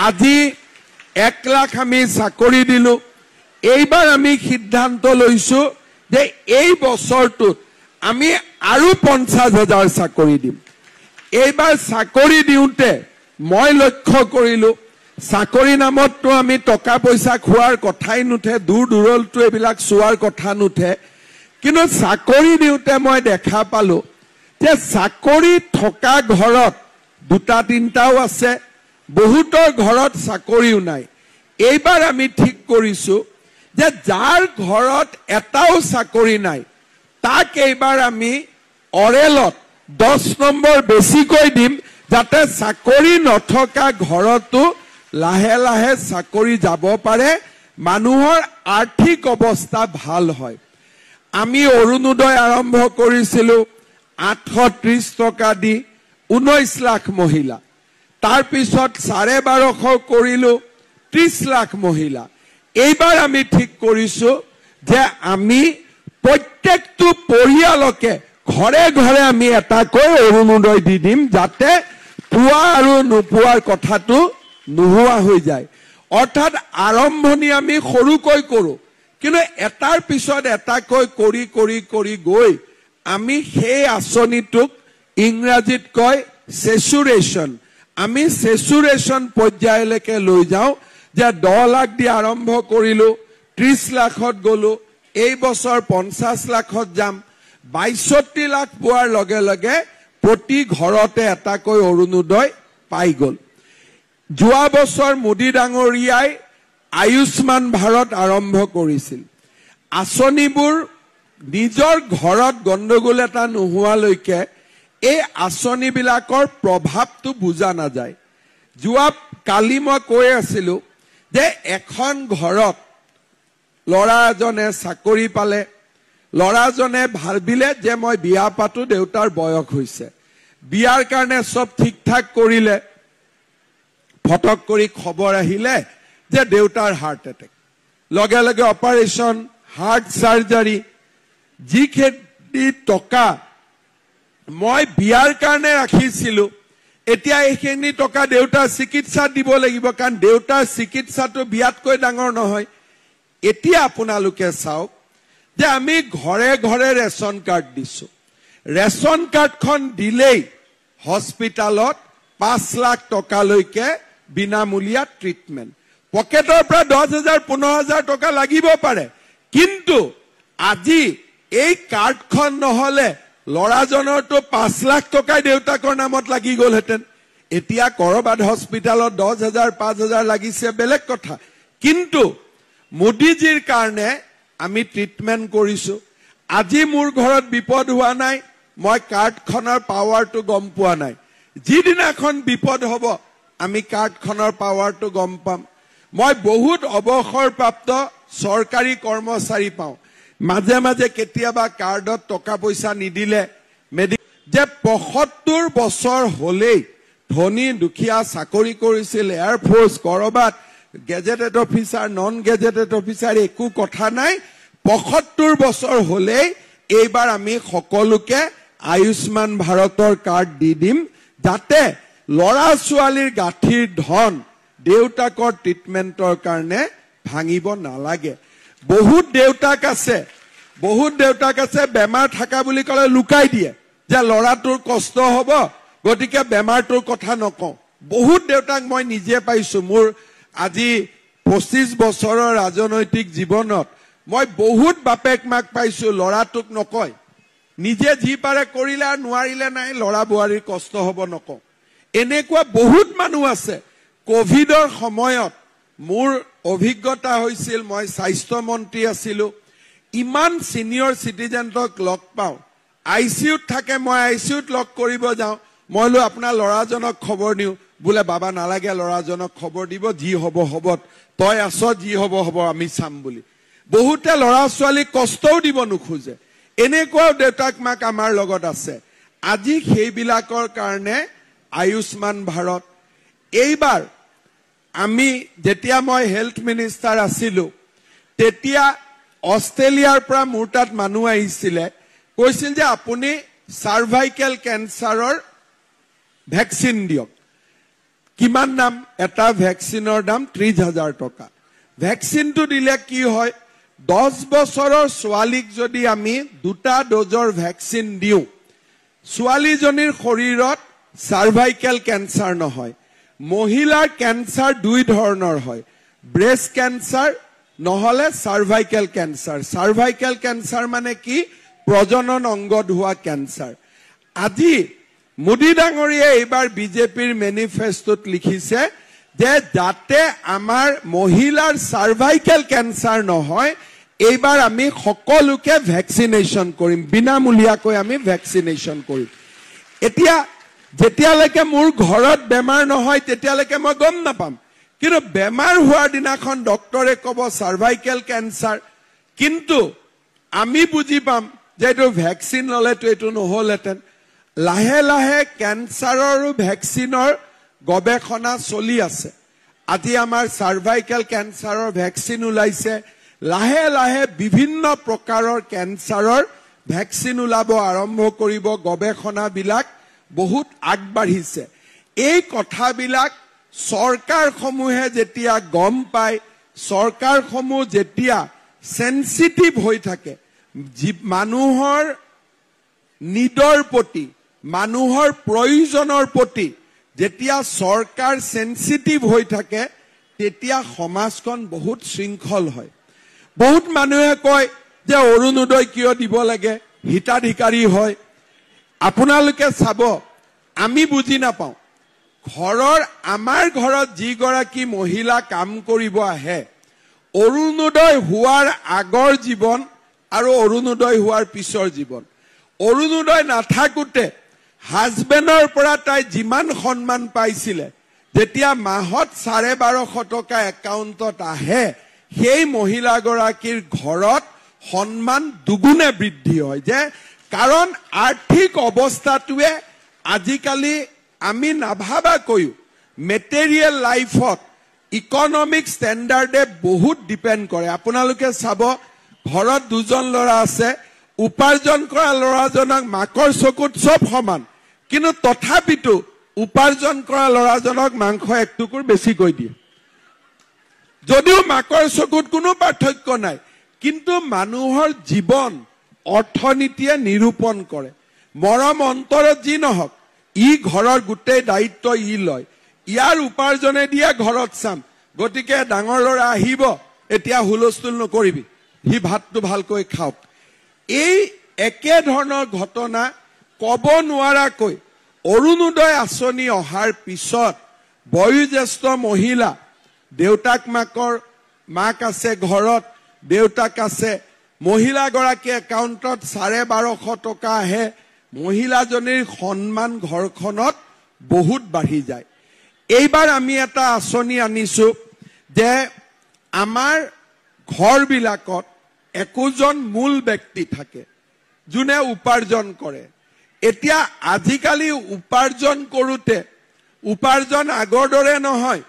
আজি 1 লাখ আমি চাকৰি দিলো এইবাৰ আমি সিদ্ধান্ত লৈছো যে এই বছৰটোত আমি আৰু 50,000 চাকৰি দিম এইবাৰ চাকৰি দিওঁতে মই লক্ষ্য কৰিলো চাকৰি নামতটো আমি টকা পইচা খোৱাৰ কথাই নুঠে দূৰ দূৰলটো এবিলাক চোৱাৰ কথা নুঠে কিন্তু চাকৰি দিওঁতে মই দেখা পালো যে চাকৰি থকা ঘৰত দুটা তিনটাও আছে বহুতৰ ঘৰত চাকৰিও নাই এইবাৰ আমি ঠিক কৰিছো যে যাৰ ঘৰত এটাও চাকৰি নাই তাক এইবাৰ আমি অৰেলত 10 নম্বৰ বেছিকৈ দিম যাতে চাকৰি নথকা ঘৰতো লাহে লাহে চাকৰি যাব পাৰে মানুহৰ আৰ্থিক অৱস্থা ভাল হয় আমি অৰুণোদয় আৰম্ভ কৰিছিলো 830 টকা দি 19 লাখ মহিলা তাৰ পিছত 1250 কৰিলো 30 লাখ মহিলা এইবাৰ আমি ঠিক কৰিছো যে আমি প্ৰত্যেকটো পৰিয়ালকে ঘৰে ঘৰে আমি এটাকৈ অৰুণোদয় দি দিম যাতে পুৱা আৰু নোপোৱাৰ কথাটো নোহোৱা হৈ যায় অৰ্থাৎ আৰম্ভণি আমি সৰুকৈ কৰো কিন্তু এটাৰ পিছত এটাকৈ কৰি কৰি কৰি গৈ আমি সেই আঁচনিটোক ইংৰাজীত কয় সেচুৰেশন আমি সেচুৰেশন পৰ্যায়লৈকে লৈ যাওঁ যে 10 লাখ দি আৰম্ভ কৰিলো 30 লাখত গলো এই বছৰ 50 লাখত যাম 62 লাখ পোৱাৰ লগে লগে প্ৰতি ঘৰতে এটাকৈ অৰুণোদয় পাই গল যোৱা বছৰ মোদী ডাঙৰীয়াই আয়ুষ্মান ভাৰত আৰম্ভ কৰিছিল আঁচনিবোৰ নিজৰ ঘৰত গণ্ডগোল এটা নোহোৱালৈকে এই আঁচনিবিলাকৰ প্ৰভাৱটো বুজা নাযায় যোৱা কালি মই কৈ আছিলো যে এখন ঘৰত লৰা এজনে চাকৰি পালে লৰাজনে ভাবিলে যে মই বিয়া পাতো দেউতাৰ বয়স হৈছে বিয়াৰ কাৰণে সব ঠিক ঠাক কৰিলে ফটক কৰি খবৰ আহিলে যে দেউতাৰ হাৰ্ট এটেক লগে লগে অপাৰেশন হাৰ্ট সাৰ্জাৰী যিখিনি টকা মই বিয়াৰ কাৰণে ৰাখিছিলো এতিয়া এইখিনি টকা দেউতাৰ চিকিৎসা দিব লাগিব কাৰণ দেউতাৰ চিকিৎসাটো বিয়াতকৈ ডাঙৰ নহয় এতিয়া আপোনালোকে চাওক যে আমি ঘৰে ঘৰে ৰেশন কাৰ্ড দিছো ৰেশন কাৰ্ডখন দিলেই হস্পিটালত 5 লাখ টকালৈকে বিনামূলীয়া ট্ৰিটমেন্ট পকেটৰ পৰা 10,000 15,000 টকা লাগিব পাৰে কিন্তু আজি এই কাৰ্ডখন নহলে লৰাজনৰটো 5 লাখ টকাই দেউতাকৰ নামত লাগি গলহেতেন এতিয়া কৰবাত হস্পিটালত 10,000 5,000 লাগিছে বেলেগ কথা কিন্তু মোদীজীৰ কাৰণে আমি ট্ৰিটমেন্ট কৰিছো আজি মোৰ ঘৰত বিপদ হোৱা নাই মই কাৰ্ডখনৰ পাৱাৰটো গম পোৱা নাই যিদিনাখন বিপদ হ'ব আমি কাৰ্ডখনৰ পাৱাৰটো গম পাম মই বহুত অৱসৰপ্ৰাপ্ত চৰকাৰী কৰ্মচাৰী পাওঁ মাজে মাজে কেতিয়াবা কাৰ্ডত টকা পইচা নিদিলে যে 75 বছৰ হলেই ধনী দুখীয়া চাকৰি কৰিছিল এয়াৰ ফোৰ্স কৰবাত gazetted officer non gazetted officer একো কথা নাই 75 বছৰ হলেই এইবাৰ আমি সকলোকে আয়ুষ্মান ভাৰতৰ কাৰ্ড দি দিম যাতে লৰা ছোৱালীৰ গাঁঠিৰ ধন দেউতাকৰ ট্ৰিটমেন্টৰ কাৰণে ভাঙিব নালাগে বহুত দেউতাক আছে বেমাৰ থাকা বুলি কলে লুকাই দিয়ে যে লৰাটোৰ কষ্ট হ'ব গতিকে বেমাৰটোৰ কথা নকওঁ বহুত দেউতাক মই নিজে পাইছো মোৰ আজি 25 বছৰৰ ৰাজনৈতিক জীৱনত মই বহুত বাপেক মাক পাইছো লৰাটোক নকয় নিজে যি পাৰে কৰিলে আৰু নোৱাৰিলে নাই লৰা বুৱাৰীৰ কষ্ট হ'ব নকওঁ এনেকুৱা বহুত মানুহ আছে কোভিডৰ সময়ত মোৰ অভিজ্ঞতা হৈছিল মই স্বাস্থ্য মন্ত্ৰী আছিলো ইমান সিনিয়ৰ সিটিজেনক লগ পাওঁ আইসিইউত থাকে মই আইসিইউত লগ কৰিব যাওঁ মই লো আপোনাৰ লৰাজনক খবৰ নিউ বুলে বাবা নালাগে লৰাজনক খবৰ দিব যি হ'ব হ'ব তই আছ যি হ'ব হ'ব আমি চাম বুলি বহুতে লৰা ছোৱালী কষ্টও দিব নোখোজে এনেকুৱা দেউতাক মাক আমাৰ লগত আছে আজি সেইবিলাকৰ কাৰণে আয়ুষ্মান ভাৰত এইবাৰ আমি যেতিয়া মই হেলথ মিনিষ্টাৰ আছিলো তেতিয়া অষ্ট্ৰেলিয়াৰ পৰা মোৰ তাত মানুহ আহিছিল কৈছিল যে আপুনি সাৰ্ভাইকেল কেন্সাৰৰ ভ্যাকচিন দিয়ক কিমান দাম এটা ভ্যাকচিনৰ দাম 30,000 টকা ভ্যাকচিনটো দিলে কি হয় 10 বছৰৰ ছোৱালীক যদি আমি 2টা ডোজৰ ভ্যাকচিন দিও ছোৱালীজনীৰ শৰীৰত সাৰ্ভাইকেল ক্যান্সাৰ নহয় মহিলাৰ ক্যান্সাৰ দুই ধৰণৰ হয় ব্ৰেষ্ট ক্যান্সাৰ নহলে সাৰ্ভাইকেল ক্যান্সাৰ মানে কি প্ৰজনন অংগত হোৱা ক্যান্সাৰ আজি মোদী ডাঙৰীয়ে এইবাৰ বিজেপিৰ মেনিফেস্টোত লিখিছে যে যাতে আমাৰ মহিলাৰ সাৰ্ভাইকেল ক্যান্সাৰ নহয় এইবাৰ আমি সকলোকে ভ্যাকচিনেশন কৰিম বিনামূলীয়াকৈ আমি ভ্যাকচিনেশন কৰিম এতিয়া যেতিয়ালৈকে মোৰ ঘৰত বেমাৰ নহয় তেতিয়ালৈকে মই গম নাপাম কিন্তু বেমাৰ হোৱাৰ দিনাখন ডক্টৰে ক'ব সাৰ্ভাইকেল ক্যান্সাৰ কিন্তু আমি বুজি পাম যে এইটো ভ্যাকচিন ললেতো এইটো নহলেতেন লাহে লাহে ক্যান্সাৰৰ ভ্যাকচিনৰ গৱেষণা চলি আছে আজি আমাৰ সাৰ্ভাইকেল ক্যান্সাৰৰ ভ্যাকচিন ওলাইছে লাহে লাহে বিভিন্ন প্ৰকাৰৰ ক্যান্সাৰৰ ভ্যাকচিন ওলাব আৰম্ভ কৰিব গৱেষণা বিলাক বহুত আগবাঢ়িছে এই কথাবিলাক সৰকাৰসমূহে যেতিয়া গম পায় সৰকাৰসমূহ যেতিয়া সেনসিটিভ হৈ থাকে মানুহৰ নিডৰ প্ৰতি মানুহৰ প্ৰয়োজনৰ প্ৰতি যেতিয়া সৰকাৰ সেনসিটিভ হৈ থাকে তেতিয়া সমাজখন বহুত শৃংখল হয় বহুত মানুহে কয় যে অৰুণোদয় কিয় দিব লাগে হিতাধিকাৰী হয় আপোনালোকে চাব আমি বুজি নাপাও ঘৰৰ আমাৰ ঘৰত যি গৰাকী মহিলা কাম কৰিব আহে অৰুণোদয় হোৱাৰ আগৰ জীৱন আৰু অৰুণোদয় হোৱাৰ পিছৰ জীৱন অৰুণোদয় নাথাকুতে হাজবেণ্ডৰ পৰা তাই যিমান সন্মান পাইছিলে যেতিয়া মাহত 1250 টকা একাউণ্টত আহে সেই মহিলা গৰাকীৰ ঘৰত সন্মান দুগুণে বৃদ্ধি হয় যে কাৰণ আৰ্থিক অৱস্থাটোৱে আজিকালি আমি নাভাবা কয়ো মেটেৰিয়েল লাইফত ইকনমিক ষ্টেণ্ডাৰ্ডে বহুত ডিপেন্ড কৰে আপোনালোকে চাব ঘৰত দুজন ল'ৰা আছে উপাৰ্জন কৰা ল'ৰাজনক মাকৰ চকুত সব সমান কিন্তু তথাপিতো উপাৰ্জন কৰা ল'ৰাজনক মাংস এক টুকুৰ বেছি কৈ দিয়ে যদিও মাকৰ চকুত কোনো পাৰ্থক্য নাই কিন্তু মানুহৰ জীৱন অৰ্থনীতিয়ে নিৰূপণ কৰে মৰম অন্তৰত যি নহওক ই ঘৰৰ গোটেই দায়িত্ব ই লয় ইয়াৰ উপাৰ্জনে দিয়া ঘৰত চাম গতিকে ডাঙৰ ল'ৰা আহিব এতিয়া হুলস্থুল নকৰিবি হি ভাতটো ভালকৈ খাওক এই একে ধৰণৰ ঘটনা কব নোৱাৰাকৈ অৰুণোদয় আঁচনি অহাৰ পিছত বয়োজ্যেষ্ঠ মহিলা দেউতাক মাক আছে ঘৰত দেউতাক আছে মহিলা গৰাকী একাউণ্টত 1250 টকা আহে মহিলাজনীৰ সন্মান ঘৰখনত বহুত বাঢ়ি যায় এইবাৰ আমি এটা আঁচনি আনিছো যে আমাৰ ঘৰবিলাকত একোজন মূল ব্যক্তি থাকে যোনে উপাৰ্জন কৰে এতিয়া আজিকালি উপাৰ্জন কৰোতে উপাৰ্জন আগৰ দৰে নহয়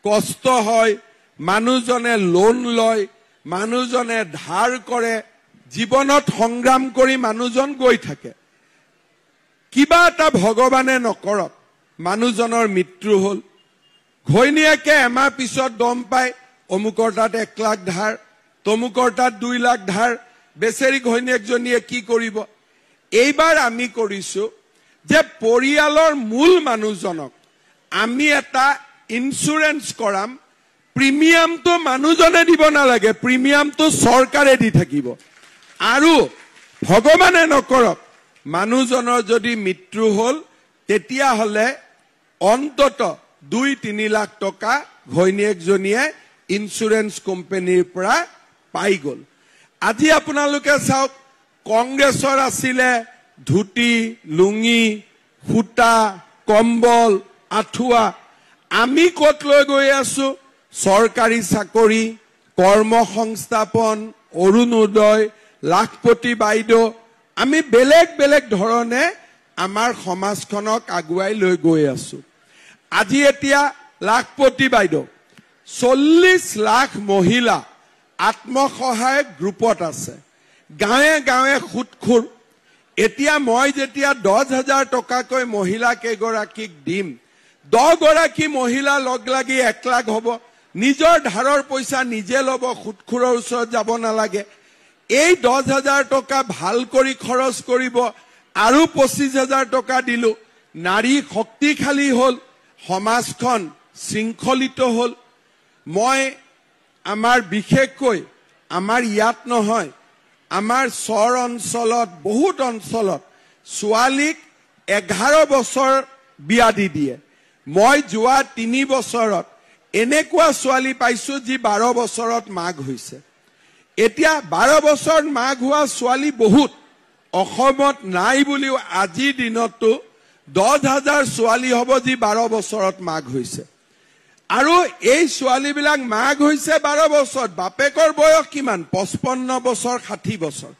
কষ্ট হয় মানুহজনে লোন লয় মানুহজনে ধাৰ কৰে জীৱনত সংগ্ৰাম কৰি মানুহজন গৈ থাকে কিবা এটা ভগৱানে নকৰক মানুহজনৰ মৃত্যু হল ঘৈণীয়েকে এমাহ পিছত গম পায় অমুকৰ তাত 1 লাখ ধাৰ তমুকৰ তাত 2 লাখ ধাৰ বেচেৰি ঘৈণীয়েকজনীয়ে কি কৰিব এইবাৰ আমি কৰিছো যে পৰিয়ালৰ মূল মানুহজনক আমি এটা ইন্সুৰেন্স কৰাম প্ৰিমিয়ামটো মানুহজনে দিব নালাগে প্ৰিমিয়ামটো চৰকাৰে দি থাকিব আৰু ভগৱানে নকৰক মানুহজনৰ যদি মৃত্যু হল তেতিয়া হলে অন্তত 2-3 লাখ টকা ঘৈণীয়েকজনীয়ে ইন্সুৰেন্স কোম্পানীৰ পৰা পাই গল আজি আপোনালোকে চাওক কংগ্ৰেছৰ আছিলে ধুতি লুঙি ফুটা কম্বল আঠুৱা আমি কত লৈ গৈ আছো চৰকাৰী চাকৰি কৰ্মসংস্থাপন অৰুণোদয় লাখপতি বাইদেউ আমি বেলেগ বেলেগ ধৰণে আমাৰ সমাজখনক আগুৱাই লৈ গৈ আছো আজি এতিয়া লাখপতি বাইদেউ 40 লাখ মহিলা আত্মসহায়ক গ্ৰুপত আছে গাঁৱে গাঁৱে খুটখুৰ এতিয়া মই যেতিয়া 10,000 টকাকৈ মহিলা কেইগৰাকীক দিম 10 গৰাকী মহিলা লগ লাগি 1 লাখ হ'ব নিজৰ ধাৰৰ পইচা নিজে ল'ব খুটখুৰৰ ওচৰত যাব নালাগে এই 10,000 টকা ভাল কৰি খৰচ কৰিব আৰু 25,000 টকা দিলো নাৰী শক্তিশালী হ'ল সমাজখন শৃংখলিত হ'ল মই আমাৰ বিশেষকৈ আমাৰ ইয়াত নহয় আমাৰ চৰ অঞ্চলত বহুত অঞ্চলত ছোৱালীক 11 বছৰ বিয়া দি দিয়ে মই যোৱা 3 বছৰত এনেকুৱা ছোৱালী পাইছো যি 12 বছৰত মাগ হৈছে এতিয়া 12 বছৰ মাগ হোৱা ছোৱালী বহুত অসমত নাই বুলিও আজি দিনতো 10,000 ছোৱালী হ'ব যি 12 বছৰত মাগ হৈছে আৰু এই ছোৱালীবিলাক মাগ হৈছে 12 বছৰত বাপেকৰ বয়স কিমান 55 বছৰ 60 বছৰ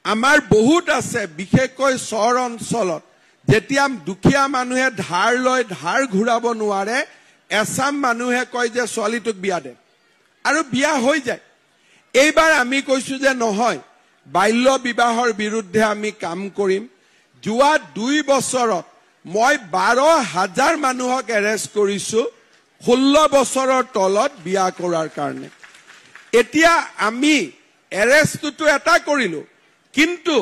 আমাৰ বহুত আছে বিশেষকৈ চৰ অঞ্চলত যেতিয়া দুখীয়া মানুহে ধাৰ লৈ ধাৰ ঘূৰাব নোৱাৰে এছাম মানুহে কয় যে ছোৱালীটোক বিয়া দে আৰু বিয়া হৈ যায় এইবাৰ আমি কৈছো যে নহয় বাল্য বিবাহৰ বিৰুদ্ধে আমি কাম কৰিম যোৱা 2 বছৰত মই 12,000 মানুহক এৰেষ্ট কৰিছো 16 বছৰৰ তলত বিয়া কৰাৰ কাৰণে এতিয়া আমি এৰেষ্টটো এটা কৰিলো কিন্তু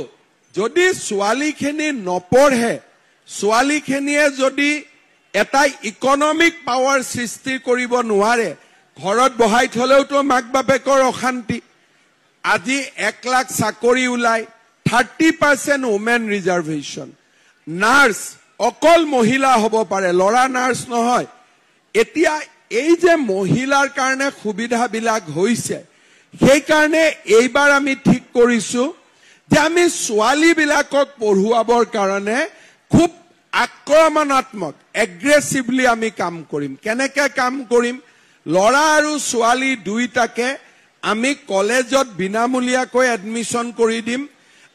যদি ছোৱালীখিনি নপঢ়ে ছোৱালীখিনিয়ে যদি এটা ইকনমিক পাৱাৰ সৃষ্টি কৰিব নোৱাৰে ঘৰত বহাই থলেওতো মাক বাপেকৰ অশান্তি আজি 1 লাখ চাকৰি ওলাই 30% ওমেন ৰিজাৰ্ভেশ্যন নাৰ্ছ অকল মহিলা হ'ব পাৰে লৰা নাৰ্ছ নহয় এতিয়া এই যে মহিলাৰ কাৰণে সুবিধাবিলাক হৈছে সেই কাৰণে এইবাৰ আমি ঠিক কৰিছো যে আমি ছোৱালীবিলাকক পঢ়ুৱাবৰ কাৰণে খুব আক্ৰমণাত্মক এগ্ৰেছিভলি আমি কাম কৰিম কেনেকৈ কাম কৰিম লৰা আৰু ছোৱালী দুইটাকে আমি কলেজত বিনামূলীয়াকৈ এডমিশন কৰি দিম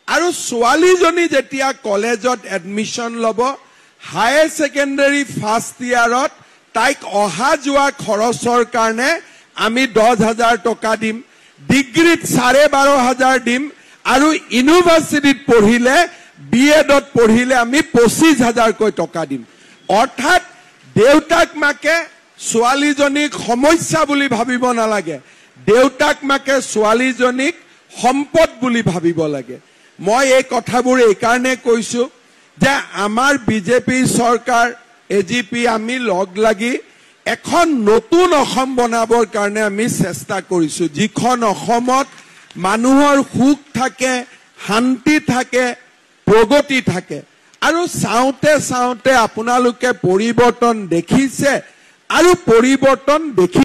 আৰু ছোৱালীজনী যেতিয়া কলেজত এডমিশন ল'ব হায়াৰ সেকেন্ডাৰী ফাৰ্ষ্ট ইয়াৰত তাইক অহা যোৱা খৰচৰ কাৰণে আমি 10,000 টকা দিম ডিগ্ৰীত 12,500 দিম আৰু ইউনিভাৰ্চিটিত পঢ়িলে বিএডত পঢ়িলে আমি 25,000 কৈ টকা দিম অৰ্থাৎ দেউতাক মাকে ছোৱালীজনীক সমস্যা বুলি ভাবিব নালাগে দেউতাক মাকে ছোৱালীজনীক সম্পদ বুলি ভাবিব লাগে মই এই কথাবোৰ এই কাৰণে কৈছো যে আমাৰ বিজেপি চৰকাৰ এজিপি আমি লগ লাগি এখন নতুন অসম বনাবৰ কাৰণে আমি চেষ্টা কৰিছো যিখন অসমত মানুহৰ সুখ থাকে শান্তি থাকে প্ৰগতি থাকে আৰু চাওঁতে চাওঁতে আপোনালোকে পৰিৱৰ্তন দেখিছে আৰু পৰিৱৰ্তন দেখি